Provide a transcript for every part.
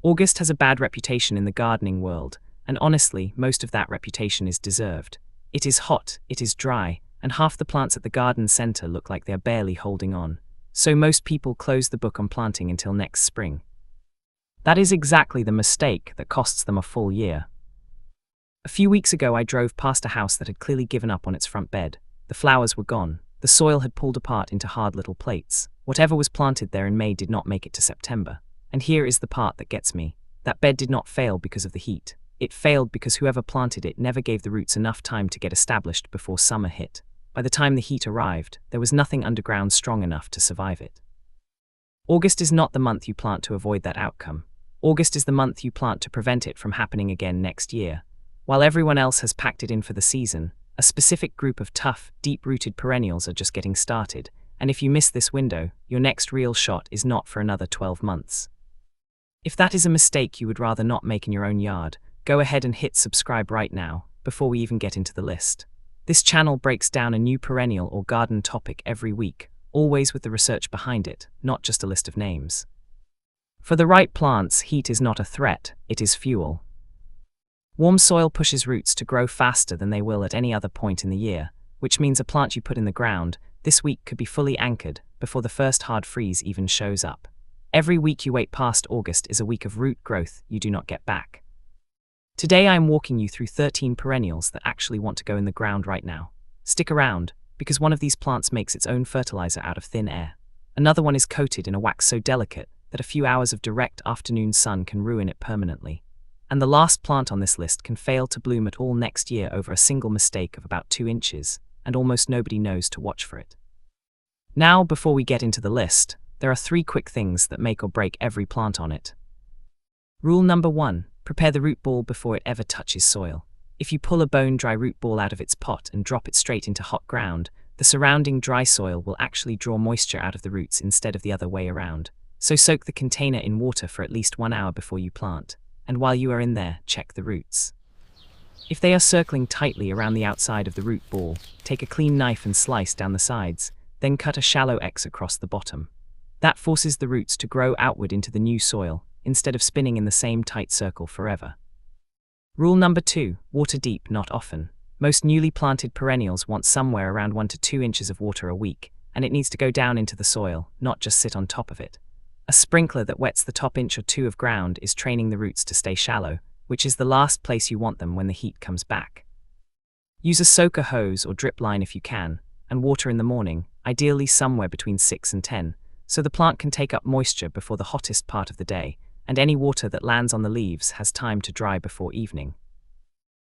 August has a bad reputation in the gardening world, and honestly, most of that reputation is deserved. It is hot, it is dry, and half the plants at the garden center look like they're barely holding on. So most people close the book on planting until next spring. That is exactly the mistake that costs them a full year. A few weeks ago I drove past a house that had clearly given up on its front bed. The flowers were gone. The soil had pulled apart into hard little plates. Whatever was planted there in May did not make it to September. And here is the part that gets me. That bed did not fail because of the heat. It failed because whoever planted it never gave the roots enough time to get established before summer hit. By the time the heat arrived, there was nothing underground strong enough to survive it. August is not the month you plant to avoid that outcome. August is the month you plant to prevent it from happening again next year. While everyone else has packed it in for the season, a specific group of tough, deep-rooted perennials are just getting started, and if you miss this window, your next real shot is not for another 12 months. If that is a mistake you would rather not make in your own yard, go ahead and hit subscribe right now, before we even get into the list. This channel breaks down a new perennial or garden topic every week, always with the research behind it, not just a list of names. For the right plants, heat is not a threat, it is fuel. Warm soil pushes roots to grow faster than they will at any other point in the year, which means a plant you put in the ground this week could be fully anchored before the first hard freeze even shows up. Every week you wait past August is a week of root growth you do not get back. Today I am walking you through 13 perennials that actually want to go in the ground right now. Stick around, because one of these plants makes its own fertilizer out of thin air. Another one is coated in a wax so delicate that a few hours of direct afternoon sun can ruin it permanently. And the last plant on this list can fail to bloom at all next year over a single mistake of about 2 inches, and almost nobody knows to watch for it. Now, before we get into the list, there are 3 quick things that make or break every plant on it. Rule number 1. Prepare the root ball before it ever touches soil. If you pull a bone-dry root ball out of its pot and drop it straight into hot ground, the surrounding dry soil will actually draw moisture out of the roots instead of the other way around. So soak the container in water for at least 1 hour before you plant. And while you are in there, check the roots. If they are circling tightly around the outside of the root ball, take a clean knife and slice down the sides, then cut a shallow X across the bottom. That forces the roots to grow outward into the new soil, instead of spinning in the same tight circle forever. Rule number 2, water deep, not often. Most newly planted perennials want somewhere around 1 to 2 inches of water a week, and it needs to go down into the soil, not just sit on top of it. A sprinkler that wets the top inch or 2 of ground is training the roots to stay shallow, which is the last place you want them when the heat comes back. Use a soaker hose or drip line if you can, and water in the morning, ideally somewhere between 6 and 10, so the plant can take up moisture before the hottest part of the day, and any water that lands on the leaves has time to dry before evening.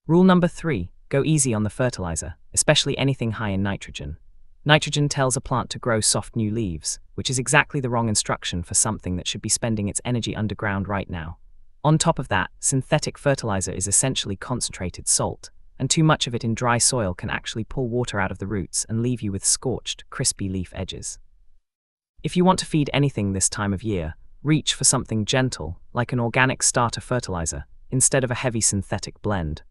Rule number 3, go easy on the fertilizer, especially anything high in nitrogen. Nitrogen tells a plant to grow soft new leaves, which is exactly the wrong instruction for something that should be spending its energy underground right now. On top of that, synthetic fertilizer is essentially concentrated salt, and too much of it in dry soil can actually pull water out of the roots and leave you with scorched, crispy leaf edges. If you want to feed anything this time of year, reach for something gentle, like an organic starter fertilizer, instead of a heavy synthetic blend.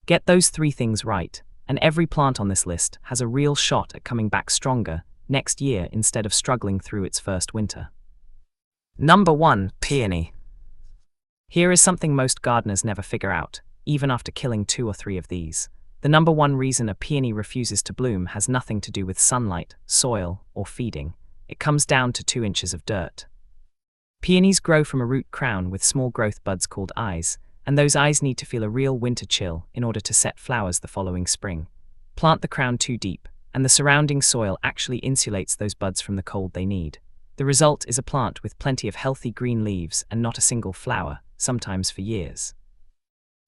Get those 3 things right, and every plant on this list has a real shot at coming back stronger next year instead of struggling through its first winter. Number 1, Peony. Here is something most gardeners never figure out, even after killing 2 or 3 of these. The number 1 reason a peony refuses to bloom has nothing to do with sunlight, soil, or feeding. It comes down to 2 inches of dirt. Peonies grow from a root crown with small growth buds called eyes, and those eyes need to feel a real winter chill in order to set flowers the following spring. Plant the crown too deep, and the surrounding soil actually insulates those buds from the cold they need. The result is a plant with plenty of healthy green leaves and not a single flower, sometimes for years.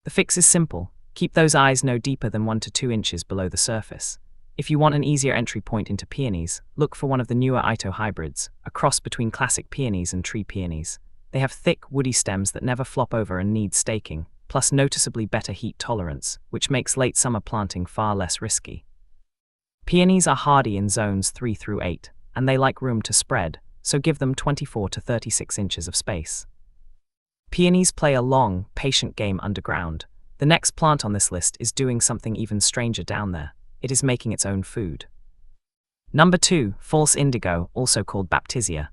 The fix is simple. Keep those eyes no deeper than 1 to 2 inches below the surface. If you want an easier entry point into peonies, look for one of the newer Ito hybrids, a cross between classic peonies and tree peonies. They have thick, woody stems that never flop over and need staking, plus noticeably better heat tolerance, which makes late summer planting far less risky. Peonies are hardy in zones 3 through 8, and they like room to spread, so give them 24 to 36 inches of space. Peonies play a long, patient game underground. The next plant on this list is doing something even stranger down there. It is making its own food. Number 2, False Indigo, also called Baptisia.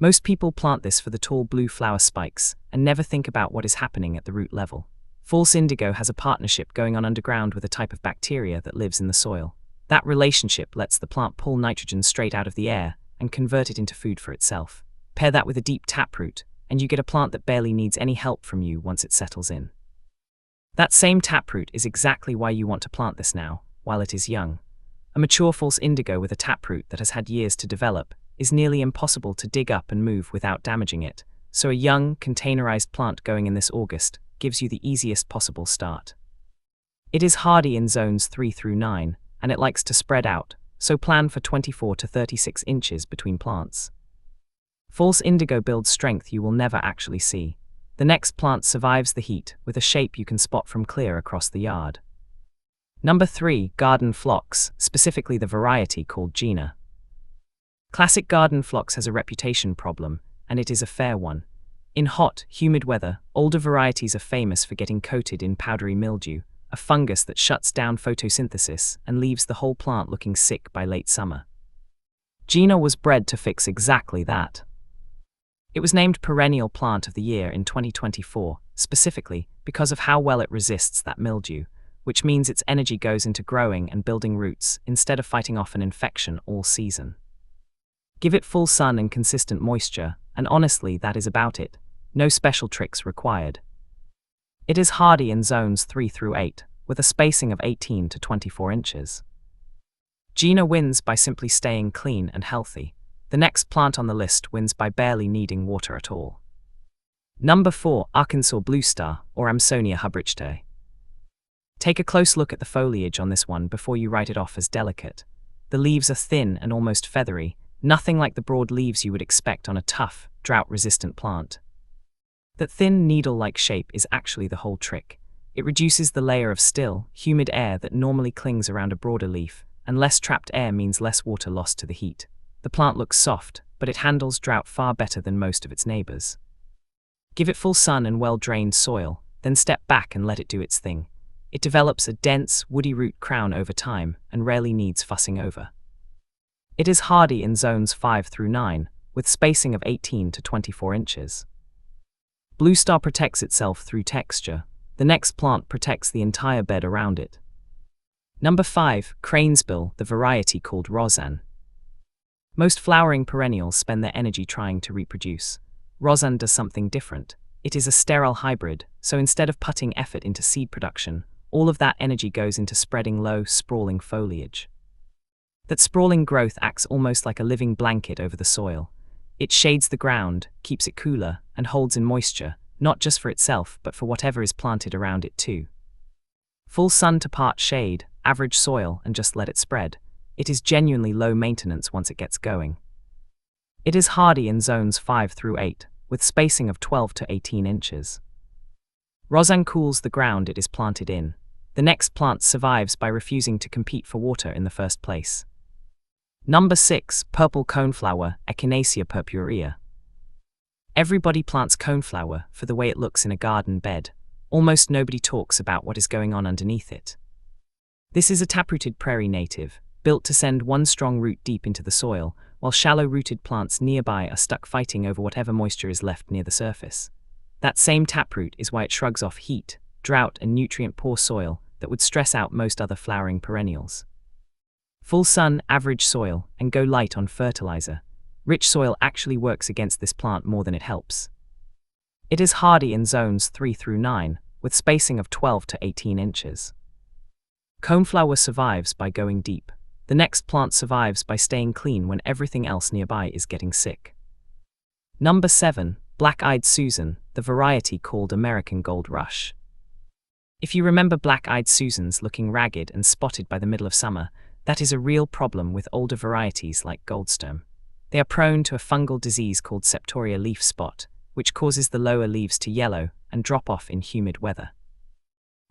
Most people plant this for the tall blue flower spikes and never think about what is happening at the root level. False Indigo has a partnership going on underground with a type of bacteria that lives in the soil. That relationship lets the plant pull nitrogen straight out of the air and convert it into food for itself. Pair that with a deep taproot, and you get a plant that barely needs any help from you once it settles in. That same taproot is exactly why you want to plant this now, while it is young. A mature false indigo with a taproot that has had years to develop is nearly impossible to dig up and move without damaging it, so a young, containerized plant going in this August gives you the easiest possible start. It is hardy in zones 3 through 9, and it likes to spread out, so plan for 24 to 36 inches between plants. False indigo builds strength you will never actually see. The next plant survives the heat with a shape you can spot from clear across the yard. Number 3. Garden Phlox, specifically the variety called Jeana. Classic garden phlox has a reputation problem, and it is a fair one. In hot, humid weather, older varieties are famous for getting coated in powdery mildew, a fungus that shuts down photosynthesis and leaves the whole plant looking sick by late summer. Jeana was bred to fix exactly that. It was named Perennial Plant of the Year in 2024, specifically because of how well it resists that mildew, which means its energy goes into growing and building roots instead of fighting off an infection all season. Give it full sun and consistent moisture, and honestly, that is about it. No special tricks required. It is hardy in zones 3 through 8, with a spacing of 18 to 24 inches. Jeana wins by simply staying clean and healthy. The next plant on the list wins by barely needing water at all. Number 4. Arkansas Bluestar, or Amsonia hubrichte. Take a close look at the foliage on this one before you write it off as delicate. The leaves are thin and almost feathery, nothing like the broad leaves you would expect on a tough, drought-resistant plant. That thin, needle-like shape is actually the whole trick. It reduces the layer of still, humid air that normally clings around a broader leaf, and less trapped air means less water lost to the heat. The plant looks soft, but it handles drought far better than most of its neighbors. Give it full sun and well-drained soil, then step back and let it do its thing. It develops a dense, woody root crown over time and rarely needs fussing over. It is hardy in zones 5 through 9, with spacing of 18 to 24 inches. Bluestar protects itself through texture. The next plant protects the entire bed around it. Number 5. Cranesbill, the variety called Rozanne. Most flowering perennials spend their energy trying to reproduce. Rozanne does something different. It is a sterile hybrid, so instead of putting effort into seed production, all of that energy goes into spreading low, sprawling foliage. That sprawling growth acts almost like a living blanket over the soil. It shades the ground, keeps it cooler, and holds in moisture, not just for itself but for whatever is planted around it too. Full sun to part shade, average soil, and just let it spread. It is genuinely low maintenance once it gets going. It is hardy in zones 5 through 8, with spacing of 12 to 18 inches. Rozanne cools the ground it is planted in. The next plant survives by refusing to compete for water in the first place. Number 6. Purple Coneflower, Echinacea purpurea. Everybody plants coneflower for the way it looks in a garden bed. Almost nobody talks about what is going on underneath it. This is a taprooted prairie native, built to send one strong root deep into the soil, while shallow-rooted plants nearby are stuck fighting over whatever moisture is left near the surface. That same taproot is why it shrugs off heat, drought, and nutrient-poor soil that would stress out most other flowering perennials. Full sun, average soil, and go light on fertilizer. Rich soil actually works against this plant more than it helps. It is hardy in zones 3 through 9, with spacing of 12 to 18 inches. Coneflower survives by going deep. The next plant survives by staying clean when everything else nearby is getting sick. Number 7. Black-Eyed Susan, the variety called American Gold Rush. If you remember Black-Eyed Susans looking ragged and spotted by the middle of summer, that is a real problem with older varieties like Goldstem. They are prone to a fungal disease called Septoria leaf spot, which causes the lower leaves to yellow and drop off in humid weather.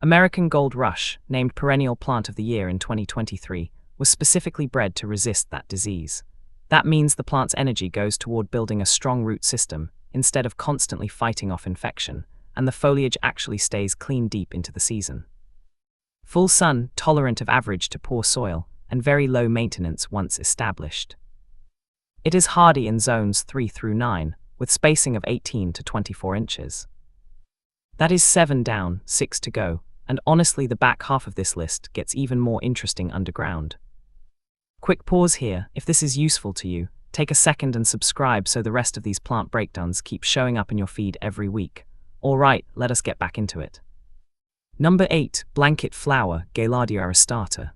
American Gold Rush, named Perennial Plant of the Year in 2023, was specifically bred to resist that disease. That means the plant's energy goes toward building a strong root system, instead of constantly fighting off infection, and the foliage actually stays clean deep into the season. Full sun, tolerant of average to poor soil, and very low maintenance once established. It is hardy in zones 3 through 9, with spacing of 18 to 24 inches. That is 7 down, 6 to go, and honestly the back half of this list gets even more interesting underground. Quick pause here. If this is useful to you, take a second and subscribe so the rest of these plant breakdowns keep showing up in your feed every week. Alright, let us get back into it. Number 8. Blanket Flower, Gaillardia aristata.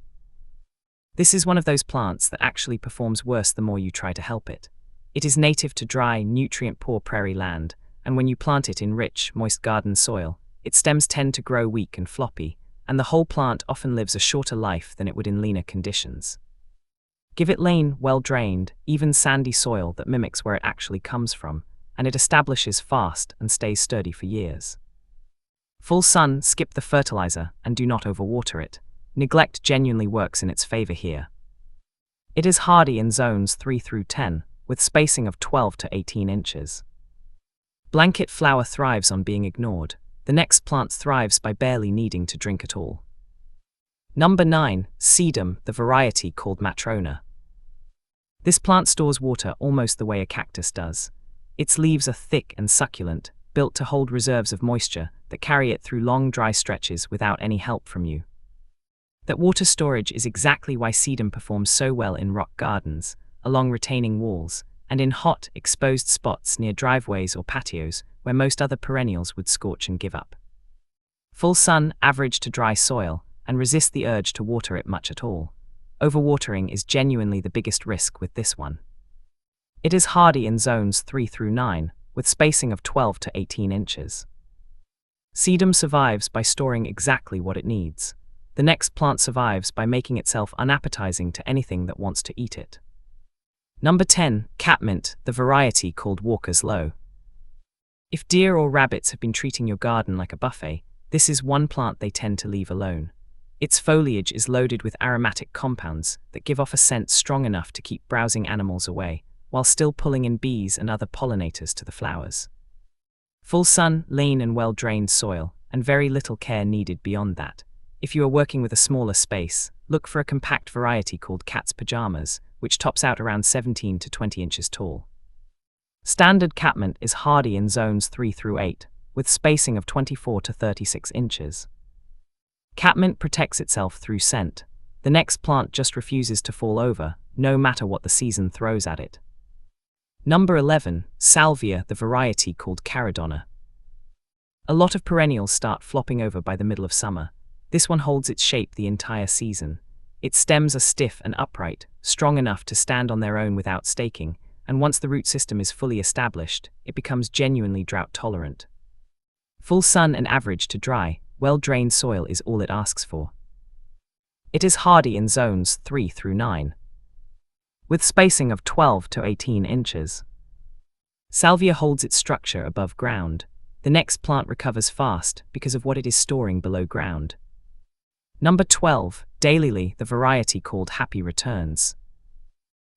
This is one of those plants that actually performs worse the more you try to help it. It is native to dry, nutrient-poor prairie land, and when you plant it in rich, moist garden soil, its stems tend to grow weak and floppy, and the whole plant often lives a shorter life than it would in leaner conditions. Give it lane, well-drained, even sandy soil that mimics where it actually comes from, and it establishes fast and stays sturdy for years. Full sun, skip the fertilizer, and do not overwater it. Neglect genuinely works in its favor here. It is hardy in zones 3 through 10, with spacing of 12 to 18 inches. Blanket flower thrives on being ignored. The next plant thrives by barely needing to drink at all. Number 9. Sedum, the variety called Matrona. This plant stores water almost the way a cactus does. Its leaves are thick and succulent, built to hold reserves of moisture that carry it through long dry stretches without any help from you. That water storage is exactly why sedum performs so well in rock gardens, along retaining walls, and in hot, exposed spots near driveways or patios where most other perennials would scorch and give up. Full sun, average to dry soil, and resist the urge to water it much at all. Overwatering is genuinely the biggest risk with this one. It is hardy in zones 3 through 9, with spacing of 12 to 18 inches. Sedum survives by storing exactly what it needs. The next plant survives by making itself unappetizing to anything that wants to eat it. Number 10. Catmint, the variety called Walker's Low. If deer or rabbits have been treating your garden like a buffet, this is one plant they tend to leave alone. Its foliage is loaded with aromatic compounds that give off a scent strong enough to keep browsing animals away, while still pulling in bees and other pollinators to the flowers. Full sun, lane and well-drained soil, and very little care needed beyond that. If you are working with a smaller space, look for a compact variety called Cat's Pajamas, which tops out around 17 to 20 inches tall. Standard catmint is hardy in zones 3 through 8, with spacing of 24 to 36 inches. Catmint protects itself through scent. The next plant just refuses to fall over, no matter what the season throws at it. Number 11. Salvia, the variety called Caradonna. A lot of perennials start flopping over by the middle of summer. This one holds its shape the entire season. Its stems are stiff and upright, strong enough to stand on their own without staking, and once the root system is fully established, it becomes genuinely drought tolerant. Full sun and average to dry, well-drained soil is all it asks for. It is hardy in zones 3 through 9, with spacing of 12 to 18 inches. Salvia holds its structure above ground. The next plant recovers fast because of what it is storing below ground. Number 12. Daylily, the variety called Happy Returns.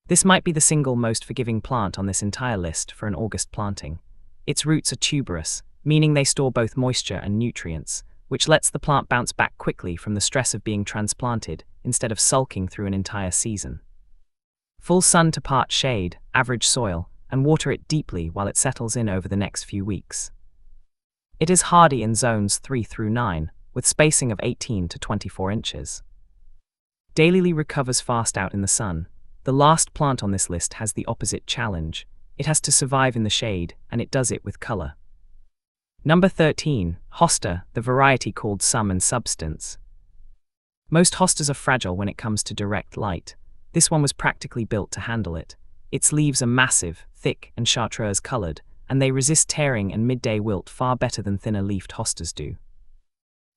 This might be the single most forgiving plant on this entire list for an August planting. Its roots are tuberous, meaning they store both moisture and nutrients, which lets the plant bounce back quickly from the stress of being transplanted instead of sulking through an entire season. Full sun to part shade, average soil, and water it deeply while it settles in over the next few weeks. It is hardy in zones 3 through 9, with spacing of 18 to 24 inches. Daylily recovers fast out in the sun. The last plant on this list has the opposite challenge. It has to survive in the shade, and it does it with color. Number 13. Hosta, the variety called Sum and Substance. Most hostas are fragile when it comes to direct light. This one was practically built to handle it. Its leaves are massive, thick, and chartreuse-colored, and they resist tearing and midday wilt far better than thinner-leafed hostas do.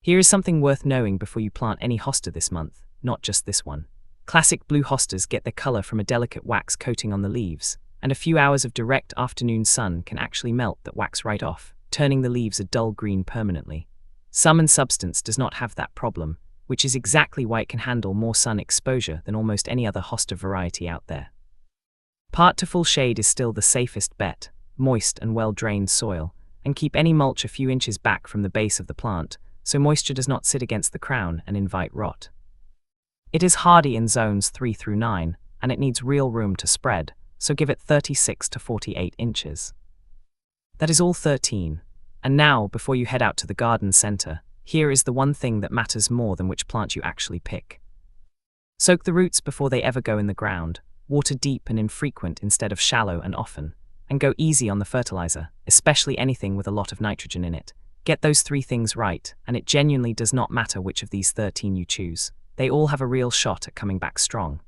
Here is something worth knowing before you plant any hosta this month, not just this one. Classic blue hostas get their color from a delicate wax coating on the leaves, and a few hours of direct afternoon sun can actually melt that wax right off, turning the leaves a dull green permanently. Sum and Substance does not have that problem, which is exactly why it can handle more sun exposure than almost any other hosta variety out there. Part to full shade is still the safest bet, moist and well-drained soil, and keep any mulch a few inches back from the base of the plant, so moisture does not sit against the crown and invite rot. It is hardy in zones 3 through 9, and it needs real room to spread. so give it 36 to 48 inches. That is all 13. And now, before you head out to the garden center, here is the one thing that matters more than which plant you actually pick. Soak the roots before they ever go in the ground, water deep and infrequent instead of shallow and often, and go easy on the fertilizer, especially anything with a lot of nitrogen in it. Get those 3 things right, and it genuinely does not matter which of these 13 you choose. They all have a real shot at coming back strong.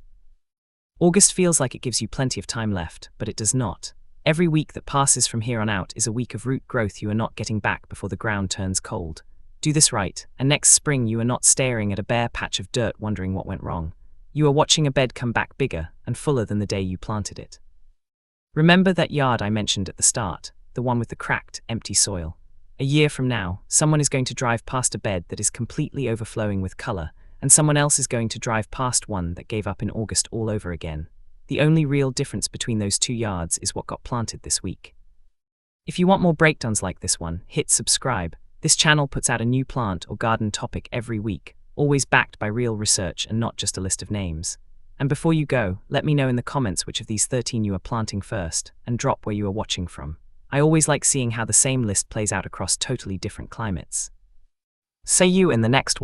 August feels like it gives you plenty of time left, but it does not. Every week that passes from here on out is a week of root growth you are not getting back before the ground turns cold. Do this right, and next spring you are not staring at a bare patch of dirt wondering what went wrong. You are watching a bed come back bigger and fuller than the day you planted it. Remember that yard I mentioned at the start, the one with the cracked, empty soil. A year from now, someone is going to drive past a bed that is completely overflowing with color, and someone else is going to drive past one that gave up in August all over again. The only real difference between those 2 yards is what got planted this week. If you want more breakdowns like this one, hit subscribe. This channel puts out a new plant or garden topic every week, always backed by real research and not just a list of names. And before you go, let me know in the comments which of these 13 you are planting first, and drop where you are watching from. I always like seeing how the same list plays out across totally different climates. See you in the next one.